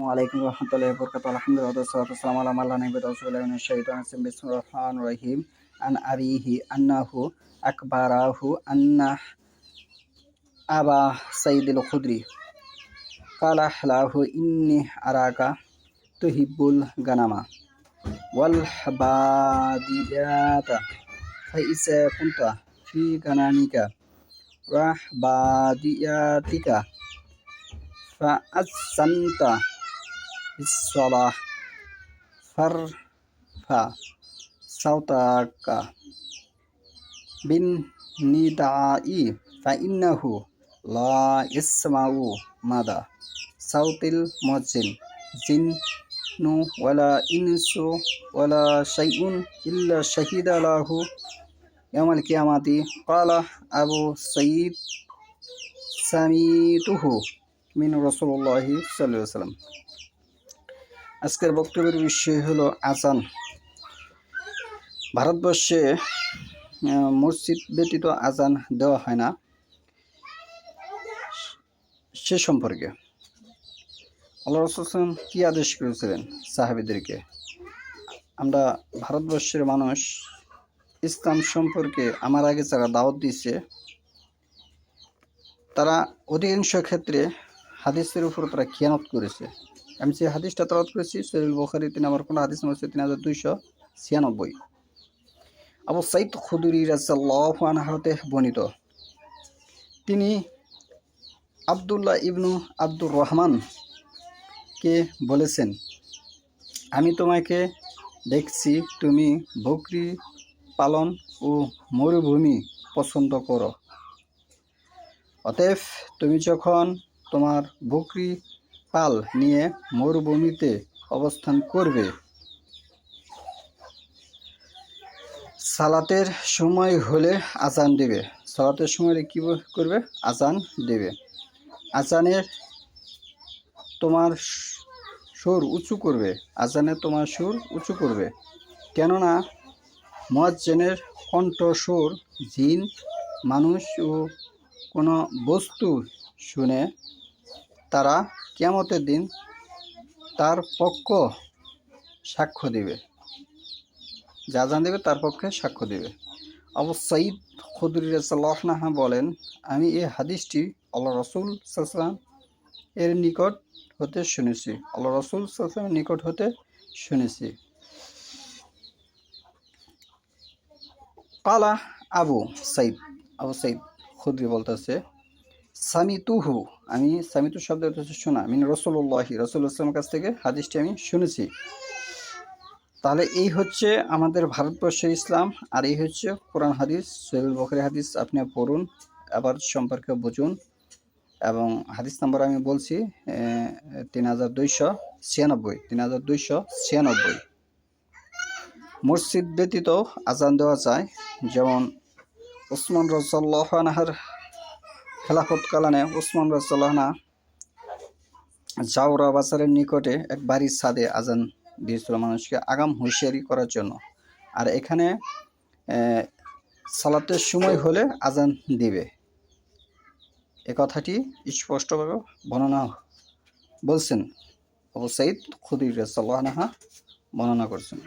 ওয়ালাইকুম রহমতুল্লাহি ওয়া বারাকাতুহু আলহামদুলিল্লাহ ওয়াসসালাতু ওয়াসসালামু আলা মান লা নাবিয়্যা বা'দাহু আউযু বিল্লাহি মিনাশ শাইতানির রাজিম বিসমিল্লাহির রহমানির রহিম আন আবিহি আন্নাহু আকবারাহু আন্না আবা সাইয়িদুল খুদরি ক্বালা লাহু ইন্নী আরাকা তুহিব্বুল গানামা ওয়াল বাদিয়াতা ফাইজা কুনতা ফি গানামিকা ওয়া বাদিয়াতিকা ফাআযানতা বিস-সালাহ ফারফা সাওতাকা বিন নিদাই ফাইন্নাহু লা ইয়াসমাউ মাদা সাউতিল মুয়াজ্জিন জিন্নু ওয়ালা ইনসু ওয়ালা শাইউন ইল্লা শাহিদা লাহু ইয়াওমাল কিয়ামাতি ক্বালা আবু সাঈদ সামিতুহু মিন রাসূলুল্লাহি সাল্লাল্লাহু আলাইহি ওয়াসাল্লাম। আজকের বক্তব্যের বিষয় হলো আযান। ভারতবর্ষে মসজিদ ব্যতীত আযান দেওয়া হয় না, সে সম্পর্কে আল্লাহ রাসূল সাল্লাল্লাহু আলাইহি ওয়াসাল্লাম কি আদেশ করেছিলেন সাহাবীদেরকে। আমরা ভারতবর্ষের মানুষ ইসলাম সম্পর্কে আমার আগে যারা দাওয়াত দিয়েছে তারা অধিকাংশ ক্ষেত্রে হাদিসের উপর তারা খিয়ানত করেছে। আমি যে হাদিসটা তেলাওয়াত করেছি সহিহ বুখারী 3 নম্বর খণ্ড হাদিস নম্বর 3296। আবু সাঈদ খুদরি রাদিয়াল্লাহু আনহু হতে বর্ণিত, তিনি আব্দুল্লাহ ইবনু আব্দুর রহমান কে বলেছেন, আমি তোমাকে দেখছি তুমি বকরি পালন ও মরুভূমি পছন্দ করো। অতএব তুমি যখন তোমার বকরি পাল নিয়ে মরুভূমিতে অবস্থান করবে, সালাতের সময় হলে আযান দেবে। সালাতের সময় কি করবে? আযান দেবে। আযানের তোমার সুর উঁচু করবে, আযানে তোমার সুর উঁচু করবে, কেননা মুয়াজ্জিনের কণ্ঠস্বর জিন, মানুষ ও কোনো বস্তু শুনে তারা কিয়ামতের দিন তার পক্ষ সাক্ষ্য দেবে, যা আযান দেবে তার পক্ষে সাক্ষ্য দেবে। আবু সাঈদ খুদরি রাদিয়াল্লাহু আনহু বলেন, আমি এই হাদিসটি আল্লাহ রাসূল সাল্লাল্লাহু আলাইহি ওয়াসাল্লাম এর নিকট হতে শুনেছি, আল্লাহ রাসূল সাল্লাল্লাহু আলাইহি ওয়াসাল্লামের নিকট হতে শুনেছি। ক্বালা আবু সাঈদ খুদরি বলতেছে, সামিতুহু, আমি সামিতু শব্দ হচ্ছে শোনা, মিন রাসূলুল্লাহি রাসূলুল্লাহ সাল্লাল্লাহু আলাইহি ওয়াসাল্লামের কাছ থেকে হাদিসটি আমি শুনেছি। তাহলে এই হচ্ছে আমাদের ভারতবর্ষের ইসলাম, আর এই হচ্ছে কোরআন হাদিস, সহিহ বুখারী হাদিস। আপনি পড়ুন, আবার সম্পর্কে বুঝুন। এবং হাদিস নাম্বার আমি বলছি 3296। মসজিদ ব্যতীত আযান দেওয়া যায়, যেমন ওসমান রাদিয়াল্লাহু আনহুর খেলাফত কালানে ওসমান রাদিয়াল্লাহু আনহু জাওরা বাজারের নিকটে এক বাড়ির ছাদে আযান দিয়েছিল মানুষকে আগাম হুঁশিয়ারি করার জন্য। আর এখানে সালাতের সময় হলে আযান দিবে, এ কথাটি স্পষ্টভাবে বর্ণনা বলছেন আবু সাঈদ খুদরি রাদিয়াল্লাহু আনহু বর্ণনা করছেন।